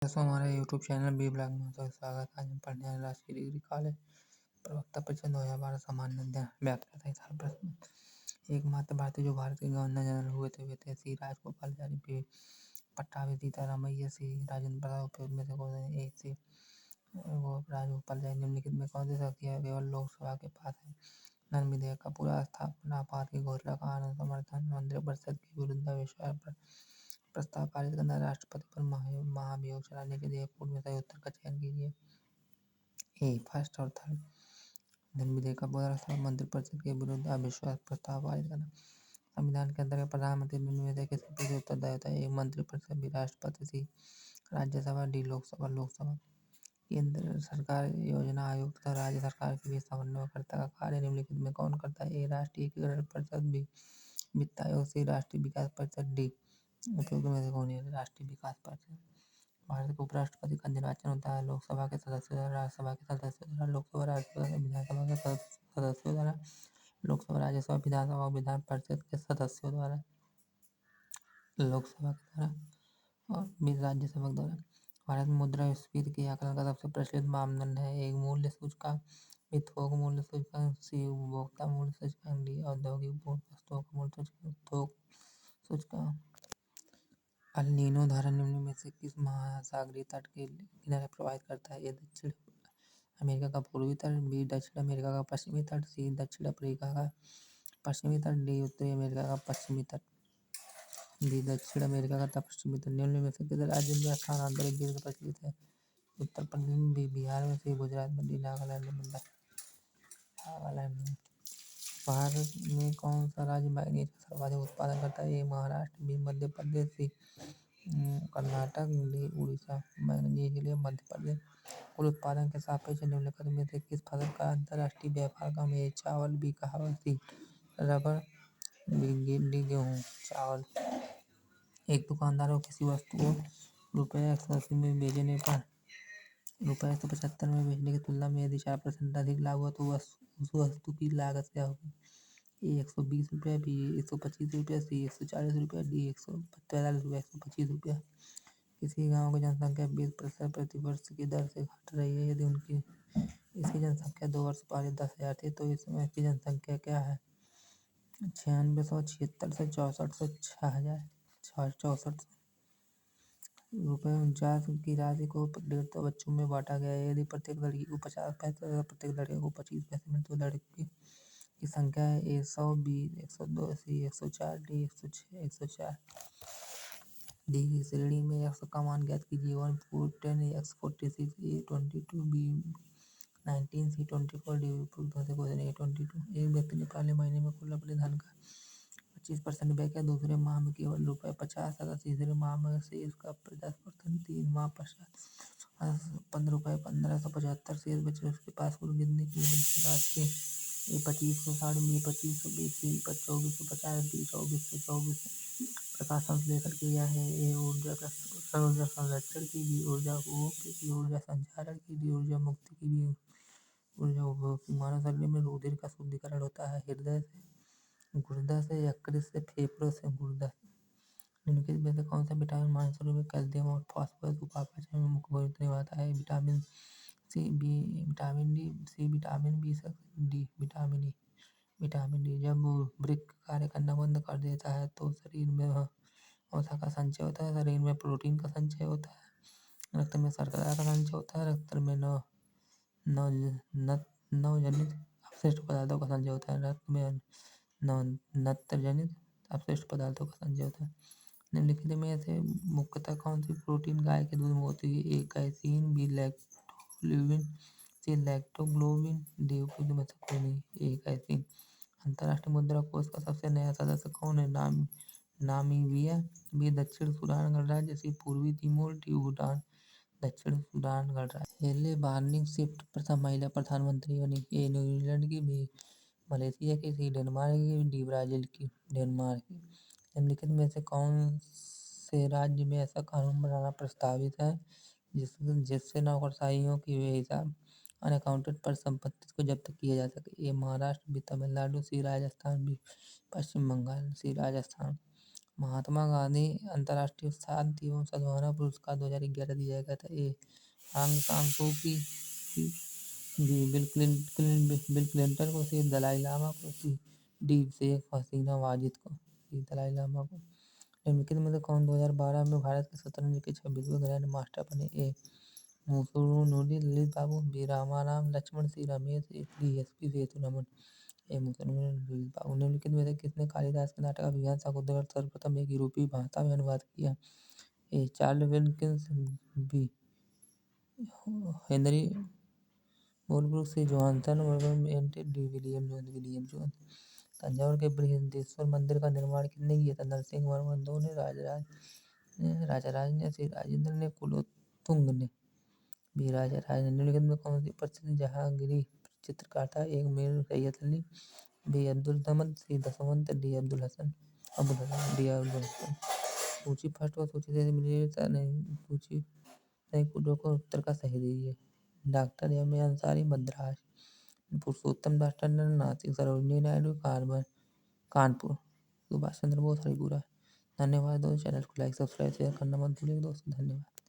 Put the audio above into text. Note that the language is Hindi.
दोस्तों हमारे यूट्यूब चैनल बी ब्लॉग में तो स्वागत है। आज हम पढ़ने वाले राष्ट्रीय डिग्री कॉलेज प्रवक्ता परिषद 2012 सामान्य अध्ययन व्याख्या था। साल प्रश्न एकमात्र भारतीय जो भारत के गवर्नर जनरल हुए थे श्री राजगोपालाचारी, पट्टाभी, सीतारामैया, श्री राजेंद्र प्रसाद। उपयोग में से कौन से एक से राजगोपालाचारी निम्नलिखित में कौन सी शक्तियाँ केवल लोकसभा के पास है? नन विधेयक का पूरा स्थापना आपात की घोषणा का आनंद समर्थन, मंत्रिपरिषद की विरुद्धाविष्कार पर प्रस्ताव पारित करना, राष्ट्रपति पर महाभियोग चलाने के लिए पूर्व में सही उत्तर का चयन कीजिए। ए फर्स्ट और थर्ड। धन विधेयक का पूरा स्थापना, मंत्रिपरिषद के विरुद्ध अविश्वास प्रस्ताव पारित करना। संविधान के अंतर्गत प्रधानमंत्री निम्न में से किसके प्रति उत्तरदायी होता है? ए मंत्रिपरिषद, बी राष्ट्रपति, सी राज्यसभा, डी लोकसभा। केंद्र सरकार योजना आयोग तथा राज्य सरकार के बीच समन्वयकर्ता का कार्य निम्नलिखित में कौन करता है? ए राष्ट्रीय एकीकरण परिषद, बी वित्त आयोग, सी राष्ट्रीय विकास परिषद, डी उपयोग में से कौन है? राष्ट्रीय विकास परिषद। भारत के उपराष्ट्रपति का निर्वाचन होता है लोकसभा के सदस्यों द्वारा, राज्यसभा के सदस्यों द्वारा, लोकसभा, राज्यसभा, विधानसभा के सदस्यों द्वारा, लोकसभा, राज्यसभा, विधानसभा और विधान परिषद के सदस्यों द्वारा, लोकसभा के द्वारा और राज्यसभा के द्वारा। भारत में मुद्रास्फीति के आकलन का सबसे प्रचलित मापदंड है? एक मूल्य सूचकांक, बी थोक मूल्य सूचकांक, सी उपभोक्ता मूल्य सूचकांक, डी औद्योगिक वस्तुओं का मूल्य सूचकांक। थोक सूचकांक। अल नीनो धारा निम्न में से किस महासागरीय तट के किनारे प्रभावित करता है? ए दक्षिण अमेरिका का पूर्वी तट, बी दक्षिण अमेरिका का पश्चिमी तट, सी दक्षिण अफ्रीका का पश्चिमी तट, डी उत्तरी अमेरिका का पश्चिमी तट। डी दक्षिण अमेरिका का पश्चिमी तट। निम्न में से किस राज्य में स्थानांतरित दीर्घ प्रचलित है? उत्तर प्रदेश में, बी बिहार में, सी गुजरात में, डी नागालैंड में। भारत में कौन सा राज्य मैग्नीज का सर्वाधिक उत्पादन करता है? ए महाराष्ट्र, बी मध्य प्रदेश, सी कर्नाटक, डी उड़ीसा। मैग्नीज के लिए मध्य प्रदेश। कुल उत्पादन के सापेक्ष निम्नलिखित में से किस फसल का अंतर्राष्ट्रीय व्यापार कम है? चावल, बी कहावत, सी रबर, डी गेहूँ। चावल। एक दुकानदार को किसी वस्तु को ₹180 में बेचने पर ₹175 में बेचने की तुलना में यदि 4% अधिक लाभ हुआ तो उस वस्तु की लागत क्या होगी? ए ₹120, बी ₹125, सी ₹140, डी ₹145, ₹125। किसी गांव की जनसंख्या 20% प्रति वर्ष की दर से घट रही है। यदि इसकी जनसंख्या 2 वर्ष पहले 10,000 थी तो इस समय की जनसंख्या क्या है? 9676 से 64,000 ₹49 की राशि को 150 बच्चों में बांटा गया है। यदि प्रत्येक लड़की को 50 पैसे तथा प्रत्येक लड़के को 25 पैसे मिले तो लड़की की संख्या है? ए 100, बी 102, सी 104, डी 106, 104। डी की श्रेणी में x का मान ज्ञात कीजिए। 110, x 46, ए 22, बी 19, सी 24, डी उपयुक्त में से कौन सा? ए 22। एक व्यक्ति ने पहले महीने में कुल अपने धन का 25% व्यय किया, दूसरे माह में केवल ₹50 तथा तीसरे माह में से इसका 50%। 3 माह पश्चात ₹15,1575 शेष बचे। उसके पास कुल कितनी की राशि? ए 2500, बी 2500, बी सी 2450, डी 2424। प्रकाश संश्लेषण क्रिया है? ए ऊर्जा संरक्षण की, बी ऊर्जा उपभोग की, सी ऊर्जा संचारण की, डी ऊर्जा मुक्ति की, बी ऊर्जा उपभोग की। मानव शरीर में रुधिर का शुद्धिकरण होता है हृदय से, गुर्दा से, यकृत से, फेफड़ों से। गुर्दा से। निम्नलिखित में से कौन सा विटामिन मानव शरीर में कैल्शियम और फास्फोरस उपापचय में मुख्य भूमिका निभाता है? Vitamin C, B vitamin D, C vitamin B, D vitamin E. Vitamin D. जब वृक्क कार्य करना बंद कर देता है तो शरीर में वसा का संचय होता है, शरीर में प्रोटीन का संचय होता है, रक्त में शर्करा का संचय होता है, रक्त में नवजनित अपशिष्ट पदार्थों का संचय होता है, रक्त में नत्रजनित अपशिष्ट पदार्थों का संचय होता है। निम्नलिखित में से मुख्यतः कौन सी प्रोटीन गाय के दूध में होती है? ए कैसीन, बी लैक्टोल्यूबिन, सी लैक्टोग्लोबिन, डी उपयुक्त में से कोई नहीं। ए कैसीन। अंतर्राष्ट्रीय मुद्रा कोष का सबसे नया सदस्य कौन है? नामीबिया, बी दक्षिण सूडान गणराज्य, सी पूर्वी तिमोर, डी भूटान। दक्षिण सूडान गणराज्य। हेले बार्निंग शिफ्ट प्रथम महिला प्रधानमंत्री बनी। ए न्यूजीलैंड की, बी मलेशिया की, सी डेनमार्क की, डी ब्राजील की। डेनमार्क की। निम्नलिखित में से कौन से राज्य में ऐसा कानून बनाना प्रस्तावित है जिससे नौकरशाहियों की बेहिसाब अनअकाउंटेड परिसंपत्ति को जब्त किया जा सके? ए महाराष्ट्र, बी तमिलनाडु, सी राजस्थान, बी पश्चिम बंगाल। सी राजस्थान। महात्मा गांधी अंतर्राष्ट्रीय शांति एवं सद्भावना पुरस्कार 2011 दिया गया था। ए आंग सांग सू की बी बिल क्लिंटन को, सी दलाई लामा को, सी डी शेख हसीना वाजिद को, सी दलाई लामा को। निम्नलिखित में से कौन 2012 में भारत के शतरंज के 26वें ग्रैंड मास्टर बने? ए मुसुनुली ललित बाबू, बी रामाराम लक्ष्मण, सी रमेश, डी एसपी सेतुरमन। ए मुसुनुली ललित बाबू। निम्नलिखित में से किसने कालिदास के नाटक अभिज्ञान शाकुंतलम सर्वप्रथम एक यूरोपीय भाषा में अनुवाद किया? A Charles Wilkins, B Henry Colebrooke, C Johnson वर्गम, डी विलियम जोन्स। तंजावुर के बृहदेश्वर मंदिर का निर्माण किसने किया था? नरसिंह वर्मन 2 ने, राजराज ने, सी राजेंद्र ने, कुलोत्तुंग ने। बी राजराज ने। निम्नलिखित में कौन सी प्रसिद्ध जहांगीरी चित्रकार था? एक मीर सैयद अली, बी अब्दुल समद, सी दशवंत, डी अब्दुल हसन, डी अब्दुल हसन। सूची फर्स्ट और सूची से मिली नहीं, सूची नहीं को उत्तर का सही दीजिए। Doctor M A Ansari Madras, Purushottam Das Tandon Nasik, Sarojini Naidu Kanpur, Subhash Chandra Bose Haripura. धन्यवाद दोस्तों, चैनल को लाइक सब्सक्राइब शेयर करना मत भूलिएगा दोस्तों, धन्यवाद।